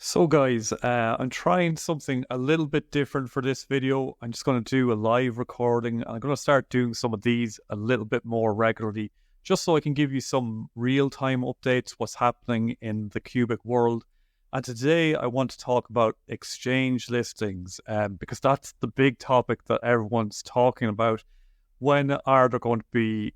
So guys, I'm trying something a little bit different for this video. I'm just going to do a live recording. I'm going to start doing some of these a little bit more regularly, just so I can give you some real-time updates, what's happening in the Qubic world. And today I want to talk about exchange listings, because that's the big topic that everyone's talking about. When are there going to be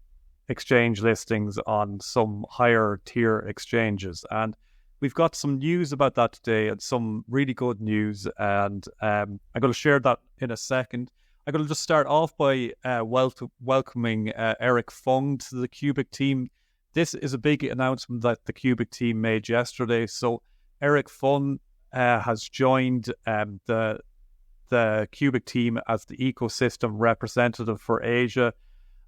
exchange listings on some higher tier exchanges? And we've got some news about that today and some really good news, and I'm going to share that in a second. I'm going to just start off by welcoming Eric Fung to the Qubic team. This is a big announcement that the Qubic team made yesterday. So Eric Fung has joined the Qubic team as the ecosystem representative for Asia.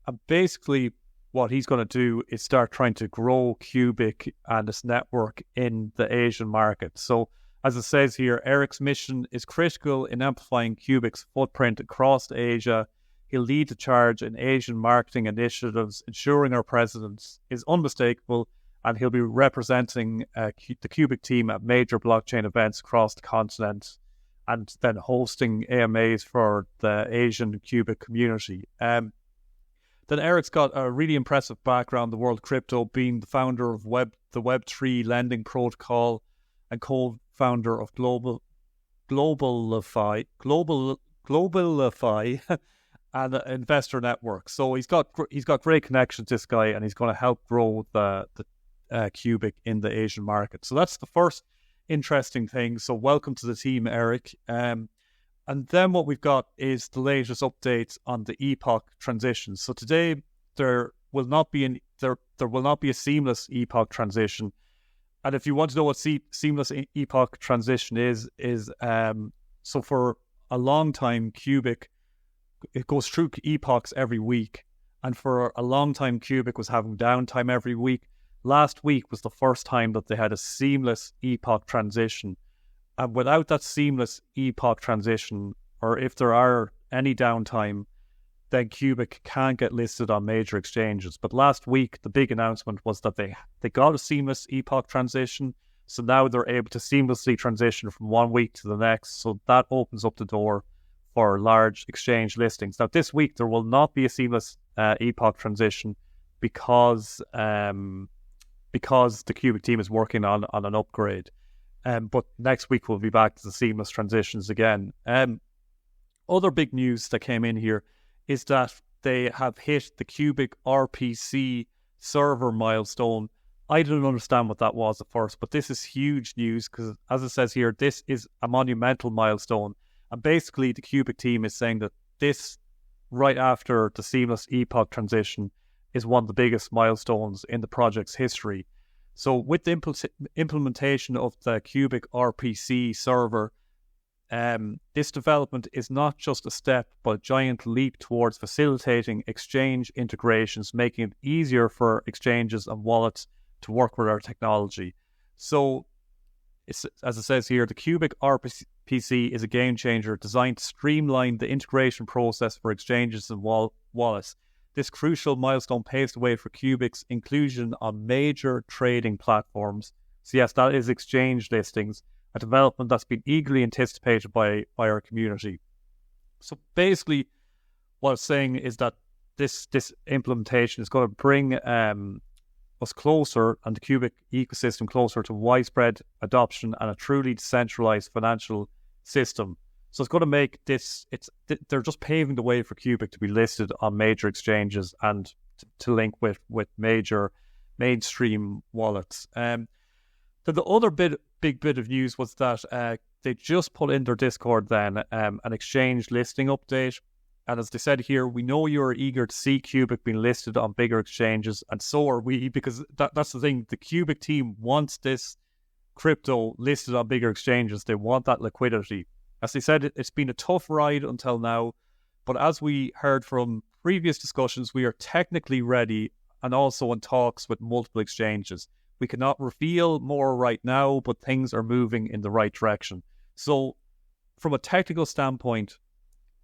And basically, what he's going to do is start trying to grow Qubic and its network in the Asian market. So, as it says here, Eric's mission is critical in amplifying Qubic's footprint across Asia. He'll lead the charge in Asian marketing initiatives, ensuring our presence is unmistakable, and he'll be representing the Qubic team at major blockchain events across the continent, and then hosting AMAs for the Asian Qubic community. Then Eric's got a really impressive background in the world of crypto, being the founder of the Web3 lending protocol and co-founder of Globalify and Investor Network. So he's got great connections, this guy, and he's going to help grow the Qubic in the Asian market. So that's the first interesting thing. So welcome to the team, Eric. And then what we've got is the latest updates on the epoch transition. So today there will not be a seamless epoch transition. And if you want to know what seamless epoch transition is so for a long time Qubic, it goes through epochs every week, and for a long time Qubic was having downtime every week. Last week was the first time that they had a seamless epoch transition. And without that seamless epoch transition, or if there are any downtime, then Qubic can't get listed on major exchanges. But last week, the big announcement was that they got a seamless epoch transition. So now they're able to seamlessly transition from one week to the next. So that opens up the door for large exchange listings. Now, this week, there will not be a seamless epoch transition because the Qubic team is working on an upgrade. But next week we'll be back to the seamless transitions again. Other big news that came in here is that they have hit the Qubic RPC server milestone. I didn't understand what that was at first, but this is huge news because, as it says here, this is a monumental milestone. And basically the Qubic team is saying that this, right after the seamless epoch transition, is one of the biggest milestones in the project's history. So with the implementation of the Qubic RPC server, this development is not just a step, but a giant leap towards facilitating exchange integrations, making it easier for exchanges and wallets to work with our technology. So, as it says here, the Qubic RPC is a game changer designed to streamline the integration process for exchanges and wallets. This crucial milestone paves the way for Qubic's inclusion on major trading platforms. So yes, that is exchange listings, a development that's been eagerly anticipated by our community. So basically, what it's saying is that this implementation is going to bring us closer and the Qubic ecosystem closer to widespread adoption and a truly decentralized financial system. So it's going to make this, they're just paving the way for Qubic to be listed on major exchanges and to link with major mainstream wallets. The other big bit of news was that they just put in their Discord then an exchange listing update. And as they said here, we know you're eager to see Qubic being listed on bigger exchanges, and so are we, because that's the thing. The Qubic team wants this crypto listed on bigger exchanges. They want that liquidity. As they said, it's been a tough ride until now, but as we heard from previous discussions, we are technically ready and also in talks with multiple exchanges. We cannot reveal more right now, but things are moving in the right direction. So from a technical standpoint,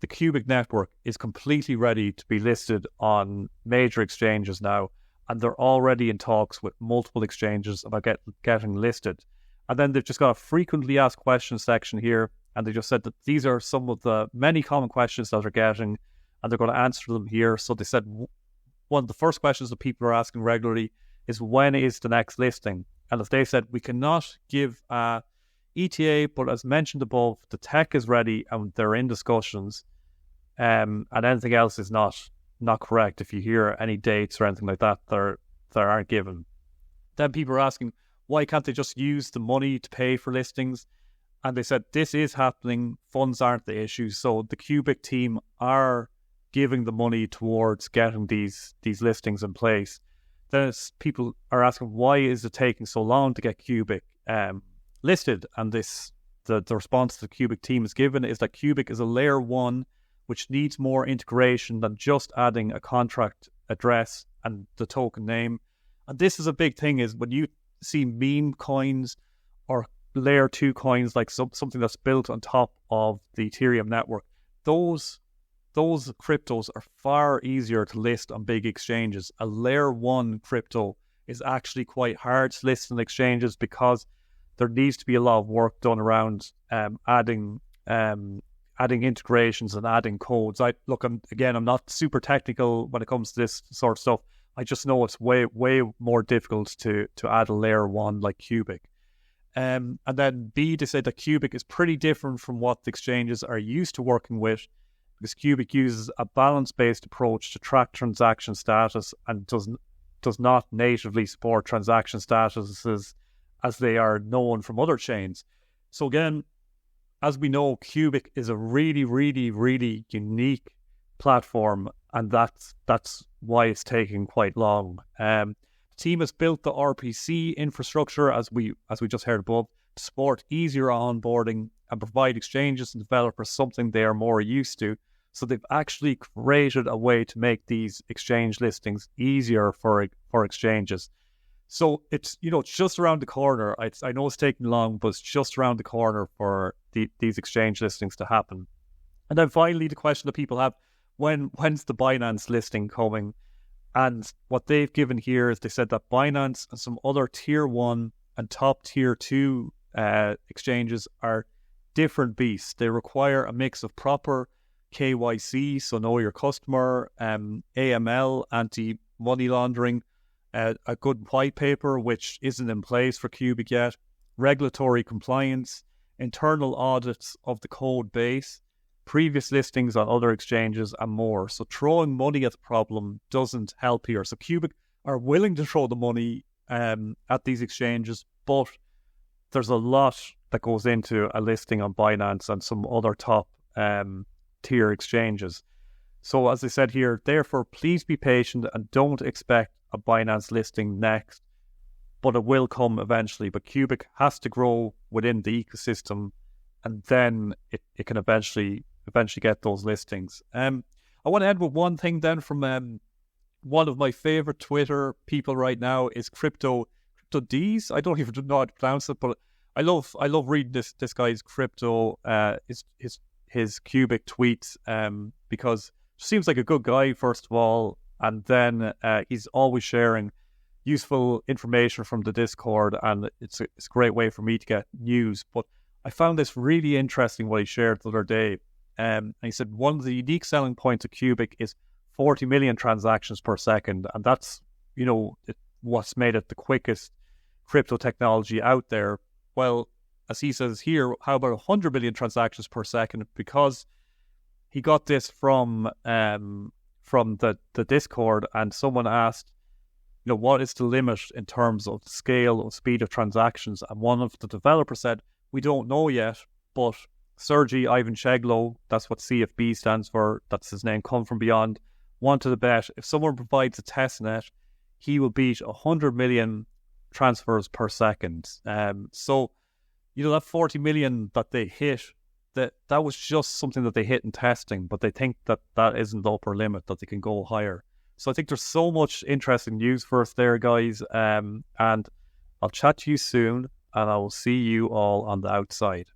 the Qubic network is completely ready to be listed on major exchanges now, and they're already in talks with multiple exchanges about getting listed. And then they've just got a frequently asked questions section here. And they just said that these are some of the many common questions that they're getting, and they're going to answer them here. So they said one of the first questions that people are asking regularly is, when is the next listing? And as they said, we cannot give ETA, but as mentioned above, the tech is ready and they're in discussions. And anything else is not correct. If you hear any dates or anything like that, that aren't given. Then people are asking, why can't they just use the money to pay for listings? And they said, this is happening. Funds aren't the issue. So the Qubic team are giving the money towards getting these listings in place. Then people are asking, why is it taking so long to get Qubic listed? And the response the Qubic team is given is that Qubic is a layer 1, which needs more integration than just adding a contract address and the token name. And this is a big thing, is when you see meme coins or layer 2 coins, like something that's built on top of the Ethereum network, those cryptos are far easier to list on big exchanges. A layer 1 crypto is actually quite hard to list on exchanges because there needs to be a lot of work done around adding integrations and adding codes. I'm not super technical when it comes to this sort of stuff. I just know it's way more difficult to add a layer 1 like Qubic. And then B, they said that Qubic is pretty different from what the exchanges are used to working with, because Qubic uses a balance-based approach to track transaction status and does not natively support transaction statuses as they are known from other chains. So again, as we know, Qubic is a really, really, really unique platform, and that's why it's taking quite long. The team has built the RPC infrastructure, as we just heard above, to support easier onboarding and provide exchanges and developers something they are more used to. So they've actually created a way to make these exchange listings easier for exchanges. So it's just around the corner. I know it's taking long, but it's just around the corner for these exchange listings to happen. And then finally, the question that people have, when's the Binance listing coming? And what they've given here is they said that Binance and some other tier 1 and top tier 2 exchanges are different beasts. They require a mix of proper KYC, so know your customer, AML, anti-money laundering, a good white paper, which isn't in place for Qubic yet, regulatory compliance, internal audits of the code base, previous listings on other exchanges, and more. So throwing money at the problem doesn't help here. So Qubic are willing to throw the money at these exchanges, but there's a lot that goes into a listing on Binance and some other top tier exchanges. So as I said here, therefore, please be patient and don't expect a Binance listing next, but it will come eventually. But Qubic has to grow within the ecosystem, and then it can eventually get those listings. I want to end with one thing then from one of my favorite Twitter people right now is Crypto D's. I don't even know how to pronounce it, but I love reading this guy's crypto his Qubic tweets because he seems like a good guy, first of all, and then he's always sharing useful information from the Discord, and it's a great way for me to get news. But I found this really interesting what he shared the other day. And he said one of the unique selling points of Qubic is 40 million transactions per second, and that's what's made it the quickest crypto technology out there. Well, as he says here, how about 100 million transactions per second? Because he got this from the Discord, and someone asked, what is the limit in terms of scale or speed of transactions? And one of the developers said, we don't know yet, but Sergey Ivancheglo, that's what CFB stands for, that's his name, Come From Beyond, wanted to bet if someone provides a test net, he will beat 100 million transfers per second. So, that 40 million that they hit, that was just something that they hit in testing, but they think that isn't the upper limit, that they can go higher. So I think there's so much interesting news for us there, guys. And I'll chat to you soon, and I will see you all on the outside.